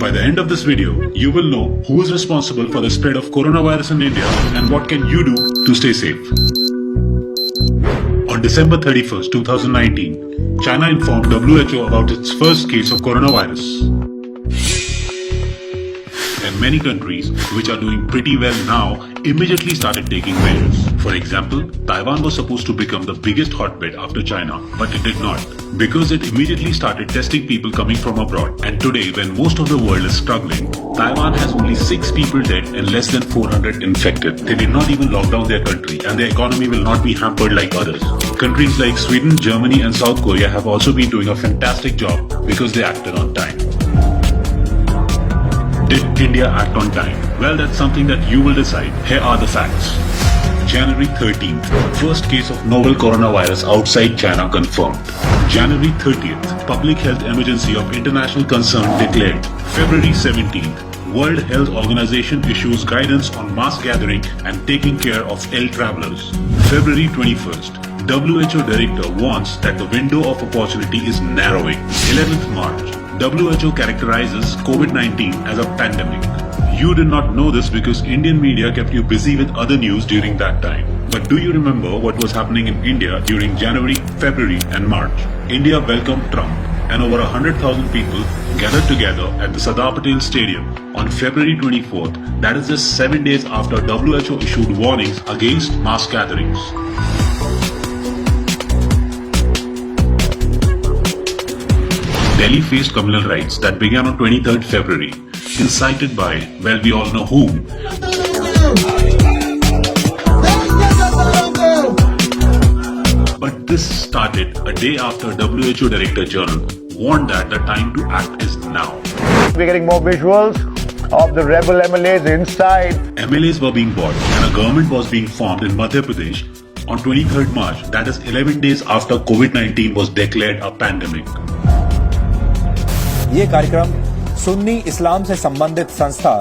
By the end of this video, you will know who is responsible for the spread of coronavirus in India and what can you do to stay safe. On December 31st, 2019, China informed WHO about its first case of coronavirus. And many countries, which are doing pretty well now, immediately started taking measures. For example, Taiwan was supposed to become the biggest hotbed after China, but it did not, because it immediately started testing people coming from abroad. And today, when most of the world is struggling, Taiwan has only 6 people dead and less than 400 infected. They did not even lock down their country, and their economy will not be hampered like others. Countries like Sweden, Germany and South Korea have also been doing a fantastic job because they acted on time. Did India act on time? Well, that's something that you will decide. Here are the facts. January 13th, first case of novel coronavirus outside China confirmed. January 30th, public health emergency of international concern declared. February 17th, World Health Organization issues guidance on mass gathering and taking care of ill travelers. February 21st, WHO director warns that the window of opportunity is narrowing. 11th March, WHO characterizes COVID-19 as a pandemic. You did not know this because Indian media kept you busy with other news during that time. But do you remember what was happening in India during January, February and March? India welcomed Trump and over 100,000 people gathered together at the Sardar Patel Stadium on February 24th, that is just 7 days after WHO issued warnings against mass gatherings. Delhi faced communal riots that began on 23rd February, incited by, well, we all know whom. But this started a day after WHO Director General warned that the time to act is now. We're getting more visuals of the rebel MLAs inside. MLAs were being bought and a government was being formed in Madhya Pradesh on 23rd March, that is 11 days after COVID-19 was declared a pandemic. ये कार्यक्रम सुन्नी इस्लाम से संबंधित संस्था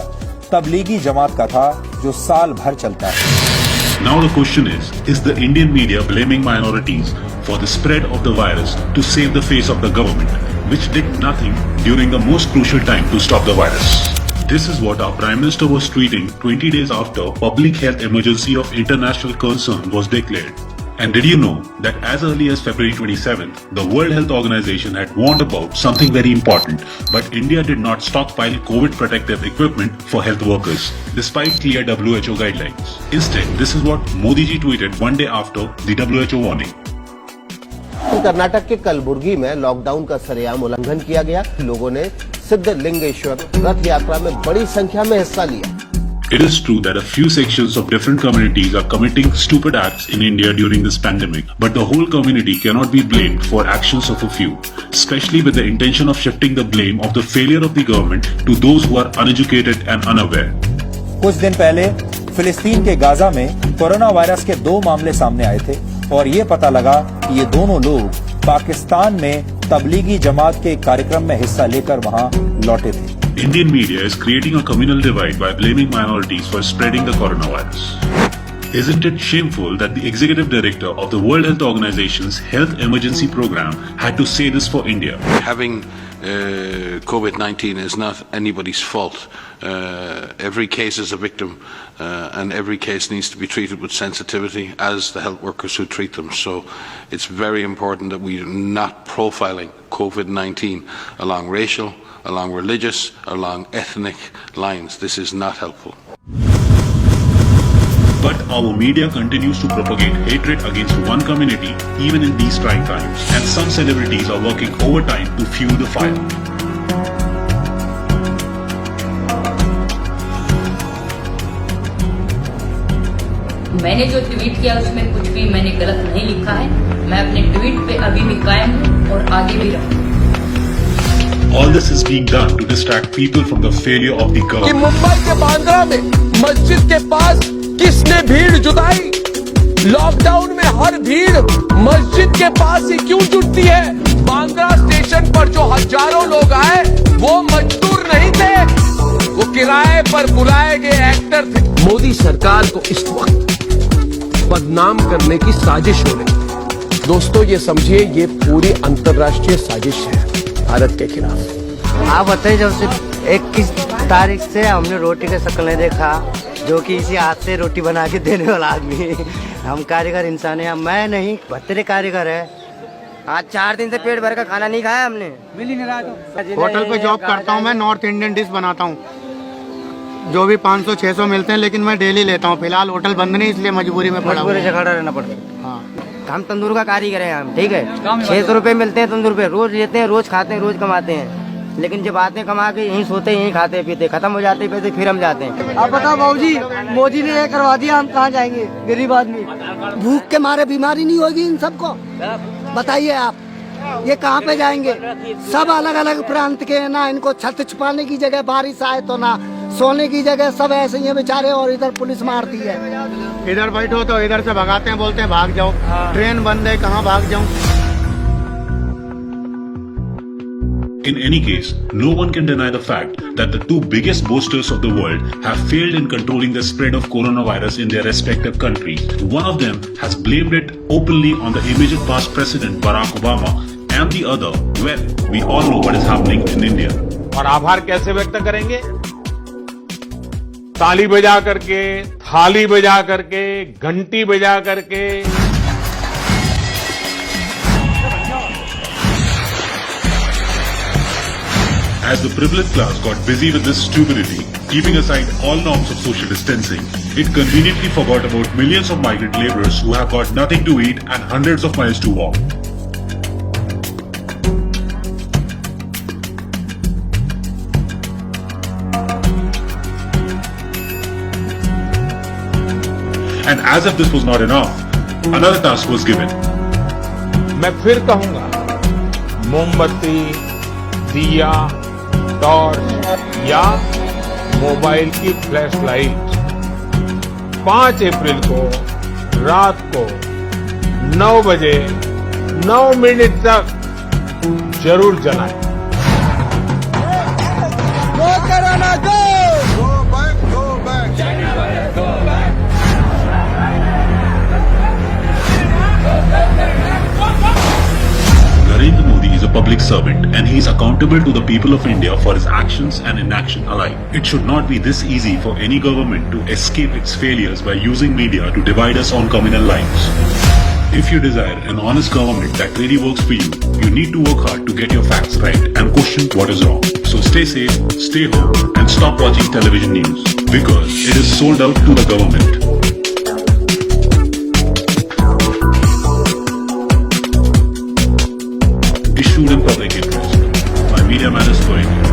तबलीगी जमात का था जो साल भर चलता है. Now the question is the Indian media blaming minorities for the spread of the virus to save the face of the government, which did nothing during the most crucial time to stop the virus? This is what our Prime Minister was tweeting 20 days after public health emergency of international concern was declared. And did you know that as early as February 27th, the World Health Organization had warned about something very important, but India did not stockpile COVID protective equipment for health workers, despite clear WHO guidelines. Instead, this is what Modi ji tweeted one day after the WHO warning. Karnataka के कलबुर्गी में lockdown का सरेआम उल्लंघन किया गया. लोगों ने सिद्धलिंगेश्वर रथ यात्रा में बड़ी संख्या में हिस्सा लिया. It is true that a few sections of different communities are committing stupid acts in India during this pandemic, but the whole community cannot be blamed for actions of a few, especially with the intention of shifting the blame of the failure of the government to those who are uneducated and unaware. कुछ दिन पहले फिलिस्तीन के Gaza में corona virus के 2 मामले सामने आए थे और ये पता लगा कि ये दोनों लोग पाकिस्तान में तबलीगी जमात के कार्यक्रम में हिस्सा लेकर वहां लौटे थे. Indian media is creating a communal divide by blaming minorities for spreading the coronavirus. Isn't it shameful that the executive director of the World Health Organization's health emergency program had to say this for India? Having COVID-19 is not anybody's fault. Every case is a victim and every case needs to be treated with sensitivity as the health workers who treat them. So it's very important that we are not profiling COVID-19 along racial, along religious, along ethnic lines. This is not helpful. But our media continues to propagate hatred against one community even in these trying times, and some celebrities are working overtime to fuel the fire. मैंने जो tweet किया उसमें कुछ भी मैंने गलत नहीं लिखा है. मैं अपने ट्वीट पे अभी भी कायम हूँ और आगे भी रहूँगा. All this is being done to distract people from the failure of the government. कि मुंबई के बांद्रा में मस्जिद के पास किसने भीड़ जुटाई? लॉकडाउन में हर भीड़ मस्जिद के पास ही क्यों जुटती है? बांद्रा स्टेशन पर जो हजारों लोग आए वो मजदूर नहीं थे, वो किराए पर बुलाए गए एक्टर थे. मोदी सरकार को इस वक्त बदनाम करने की साजिश हो रही है. दोस्तों ये समझिए, ये पूरी अंतर्राष्ट्रीय साजिश है भारत के खिलाफ. आप बताइए, जब से 21 तारीख से हमने रोटी का शक्ल नहीं देखा, जो कि इसी हाथ से रोटी बना के देने वाला आदमी। हम कारीगर इंसान हैं, मैं नहीं भत्तेरे कारीगर है। आज 4 दिन से पेट भर का खाना नहीं खाया हमने, मिल ही नहीं रहा। तो होटल पे जॉब करता हूँ मैं, नॉर्थ इंडियन डिश बनाता हूँ, जो भी 500-600 मिलते हैं, लेकिन मैं डेली लेता हूँ। फिलहाल होटल बंद नहीं, इसलिए मजबूरी में पड़ा मजबूरी से खड़ा रहना पड़ता है। हाँ, हम तंदूर का कारीगर हैं हम, ठीक है। 600 रुपये मिलते हैं तंदूर पे, रोज लेते हैं, रोज खाते हैं, रोज कमाते हैं। लेकिन जब आते हैं कमा के यहीं सोते हैं, यहीं खाते पीते, खत्म हो जाते पैसे, फिर हम जाते हैं। आप बताओ बाबूजी, मोदी ने ये करवा दिया, हम कहाँ जाएंगे गरीब आदमी? भूख के मारे बीमारी नहीं होगी इन सबको? बताइए आप, ये कहाँ पे जाएंगे? सब अलग अलग प्रांत के हैं ना, इनको छत छुपाने की जगह बारिश आए तो ना सोने की जगह, सब ऐसे ही हैं बेचारे। और इधर पुलिस मारती है। इधर बैठो तो इधर से भगाते हैं, बोलते हैं भाग जाओ। ट्रेन बंद है, कहाँ भाग जाऊँ? In any case, no one can deny the fact that the two biggest boasters of the world have failed in controlling the spread of coronavirus in their respective countries. One of them has blamed it openly on the immediate past president Barack Obama, and the other, well, we all know what is happening in India. और आभार कैसे व्यक्त करेंगे? ताली बजा करके, थाली बजा करके, घंटी बजा करके। As the privileged class got busy with this stupidity, keeping aside all norms of social distancing, it conveniently forgot about millions of migrant laborers who have got nothing to eat and hundreds of miles to walk. And as if this was not enough, another task was given. मैं फिर कहूंगा, मोमबत्ती, दिया, torch या mobile की flash light 5 अप्रैल को रात को 9 बजे 9 मिनट तक जरूर जलाएं। Narendra Modi is a public servant and he is accountable to the people of India for his actions and inaction alike. It should not be this easy for any government to escape its failures by using media to divide us on communal lines. If you desire an honest government that really works for you, you need to work hard to get your facts right and question what is wrong. So stay safe, stay home and stop watching television news because it is sold out to the government. Issued in public interest by Media Matters for India.